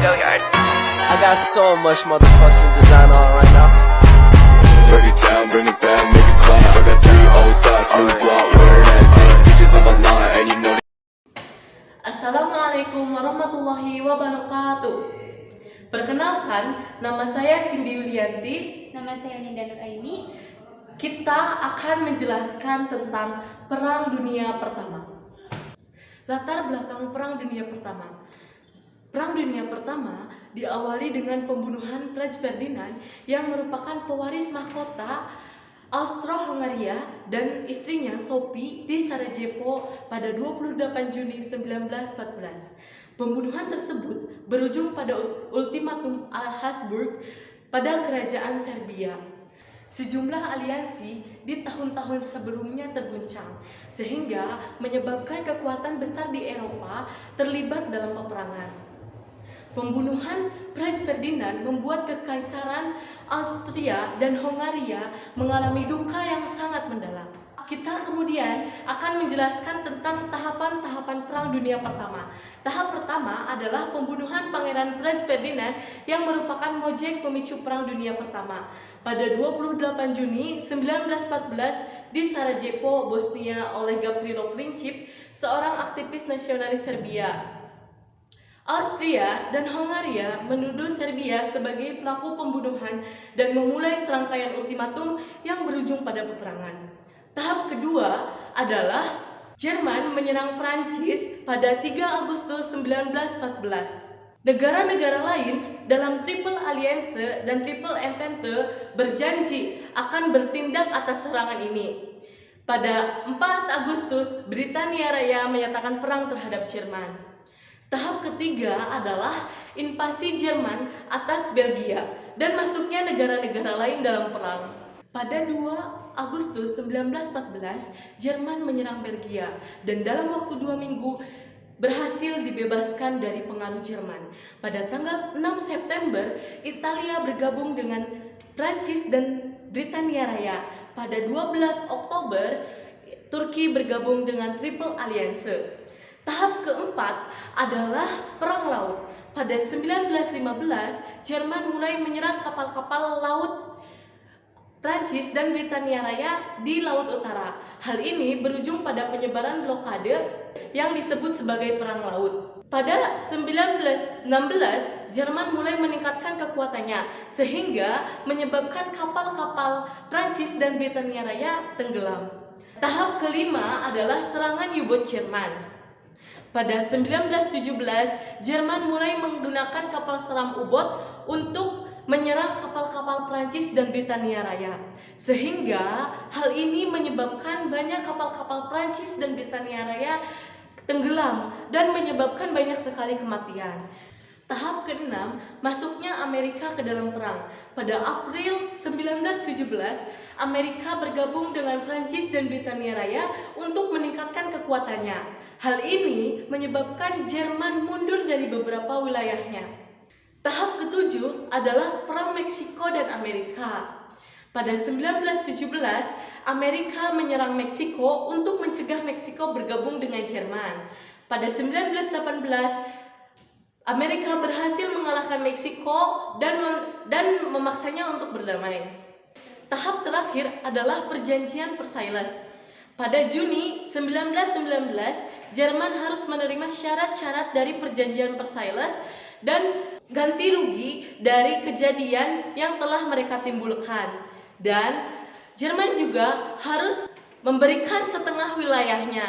I got so much motherfucking design on right now. Break it down, bring it back, make it clap. I got 3 old thoughts, new block, wear that thing. Bitches on my line, and you know. Assalamualaikum warahmatullahi wabarakatuh. Perkenalkan, nama saya Cindy Yulianti. Nama saya Ninda Nuraini. Kita akan menjelaskan tentang Perang Dunia Pertama. Latar belakang Perang Dunia Pertama. Perang Dunia Pertama diawali dengan pembunuhan Franz Ferdinand yang merupakan pewaris mahkota Austro-Hungaria dan istrinya Sophie di Sarajevo pada 28 Juni 1914. Pembunuhan tersebut berujung pada ultimatum Habsburg pada kerajaan Serbia. Sejumlah aliansi di tahun-tahun sebelumnya terguncang, sehingga menyebabkan kekuatan besar di Eropa terlibat dalam peperangan. Pembunuhan Franz Ferdinand membuat Kekaisaran Austria dan Hongaria mengalami duka yang sangat mendalam. Kita kemudian akan menjelaskan tentang tahapan-tahapan Perang Dunia Pertama. Tahap pertama adalah pembunuhan Pangeran Franz Ferdinand yang merupakan mojek pemicu Perang Dunia Pertama. Pada 28 Juni 1914 di Sarajevo, Bosnia oleh Gavrilo Princip, seorang aktivis nasionalis Serbia. Austria dan Hongaria menuduh Serbia sebagai pelaku pembunuhan dan memulai serangkaian ultimatum yang berujung pada peperangan. Tahap kedua adalah Jerman menyerang Prancis pada 3 Agustus 1914. Negara-negara lain dalam Triple Alliance dan Triple Entente berjanji akan bertindak atas serangan ini. Pada 4 Agustus, Britania Raya menyatakan perang terhadap Jerman. Tahap ketiga adalah invasi Jerman atas Belgia dan masuknya negara-negara lain dalam perang. Pada 2 Agustus 1914, Jerman menyerang Belgia dan dalam waktu 2 minggu berhasil dibebaskan dari pengaruh Jerman. Pada tanggal 6 September, Italia bergabung dengan Prancis dan Britania Raya. Pada 12 Oktober, Turki bergabung dengan Triple Alliance. Tahap keempat adalah Perang Laut. Pada 1915, Jerman mulai menyerang kapal-kapal laut Prancis dan Britania Raya di Laut Utara. Hal ini berujung pada penyebaran blokade yang disebut sebagai Perang Laut. Pada 1916, Jerman mulai meningkatkan kekuatannya sehingga menyebabkan kapal-kapal Prancis dan Britania Raya tenggelam. Tahap kelima adalah serangan U-boat Jerman. Pada 1917, Jerman mulai menggunakan kapal selam U-boat untuk menyerang kapal-kapal Prancis dan Britania Raya. Sehingga hal ini menyebabkan banyak kapal-kapal Prancis dan Britania Raya tenggelam dan menyebabkan banyak sekali kematian. Tahap keenam, masuknya Amerika ke dalam perang. Pada April 1917, Amerika bergabung dengan Prancis dan Britania Raya untuk meningkatkan kekuatannya. Hal ini menyebabkan Jerman mundur dari beberapa wilayahnya. Tahap ketujuh adalah Perang Meksiko dan Amerika. Pada 1917, Amerika menyerang Meksiko untuk mencegah Meksiko bergabung dengan Jerman. Pada 1918, Amerika berhasil mengalahkan Meksiko dan memaksanya untuk berdamai. Tahap terakhir adalah Perjanjian Versailles. Pada Juni 1919, Jerman harus menerima syarat-syarat dari Perjanjian Versailles dan ganti rugi dari kejadian yang telah mereka timbulkan. Dan Jerman juga harus memberikan setengah wilayahnya.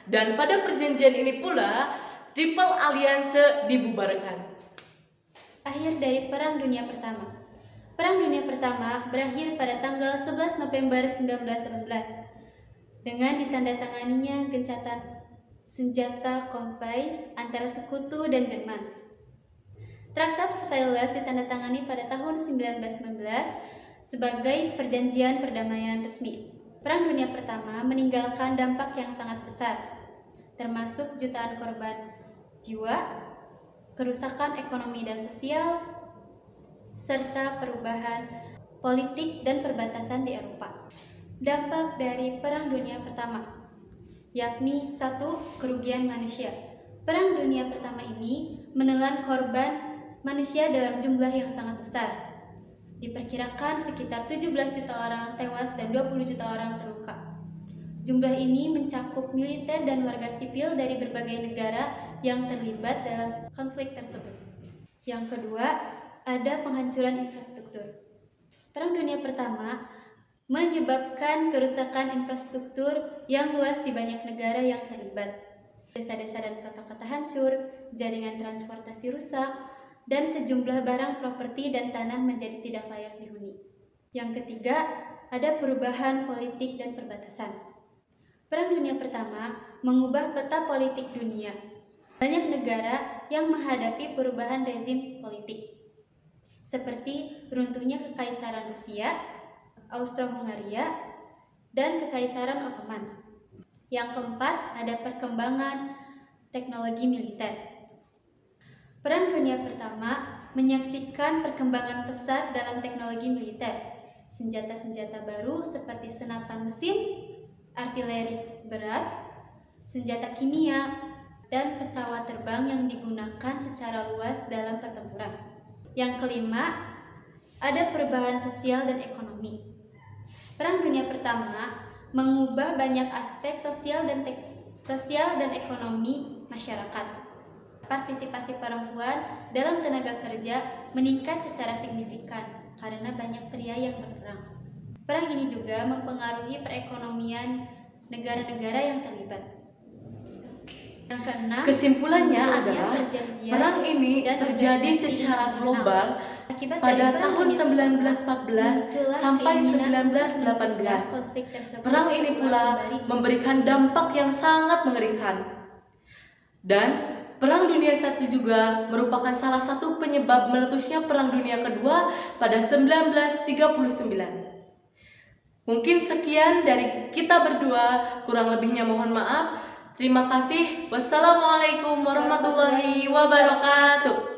Dan pada perjanjian ini pula Triple Alliance dibubarkan. Akhir dari Perang Dunia Pertama. Perang Dunia Pertama berakhir pada tanggal 11 November 1918 dengan ditandatanganinya gencatan senjata combined antara Sekutu dan Jerman. Traktat Versailles ditandatangani pada tahun 1919 sebagai perjanjian perdamaian resmi. Perang Dunia Pertama meninggalkan dampak yang sangat besar, termasuk jutaan korban jiwa, kerusakan ekonomi dan sosial, serta perubahan politik dan perbatasan di Eropa. Dampak dari Perang Dunia Pertama, yakni 1. Kerugian manusia. Perang Dunia Pertama ini menelan korban manusia dalam jumlah yang sangat besar. Diperkirakan sekitar 17 juta orang tewas dan 20 juta orang terluka. Jumlah ini mencakup militer dan warga sipil dari berbagai negara yang terlibat dalam konflik tersebut. Yang kedua, ada penghancuran infrastruktur. Perang Dunia Pertama menyebabkan kerusakan infrastruktur yang luas di banyak negara yang terlibat. Desa-desa dan kota-kota hancur, jaringan transportasi rusak, dan sejumlah barang properti dan tanah menjadi tidak layak dihuni. Yang ketiga, ada perubahan politik dan perbatasan. Perang Dunia Pertama mengubah peta politik dunia. Banyak negara yang menghadapi perubahan rezim politik, seperti runtuhnya Kekaisaran Rusia, Austro-Hungaria, dan Kekaisaran Ottoman. Yang keempat, ada perkembangan teknologi militer. Perang Dunia Pertama menyaksikan perkembangan pesat dalam teknologi militer. Senjata-senjata baru seperti senapan mesin, artileri berat, senjata kimia, dan pesawat terbang yang digunakan secara luas dalam pertempuran. Yang kelima, ada perubahan sosial dan ekonomi. Perang Dunia Pertama mengubah banyak aspek sosial dan ekonomi masyarakat. Partisipasi perempuan dalam tenaga kerja meningkat secara signifikan karena banyak pria yang berperang. Perang ini juga mempengaruhi perekonomian negara-negara yang terlibat. Yang keenam, Kesimpulannya adalah perang ini terjadi secara global pada tahun 1914 sampai 1918. Perang ini pula memberikan dampak yang sangat mengerikan. Dan Perang Dunia I juga merupakan salah satu penyebab meletusnya Perang Dunia Kedua pada 1939. Mungkin sekian dari kita berdua, kurang lebihnya mohon maaf. Terima kasih. Wassalamualaikum warahmatullahi wabarakatuh.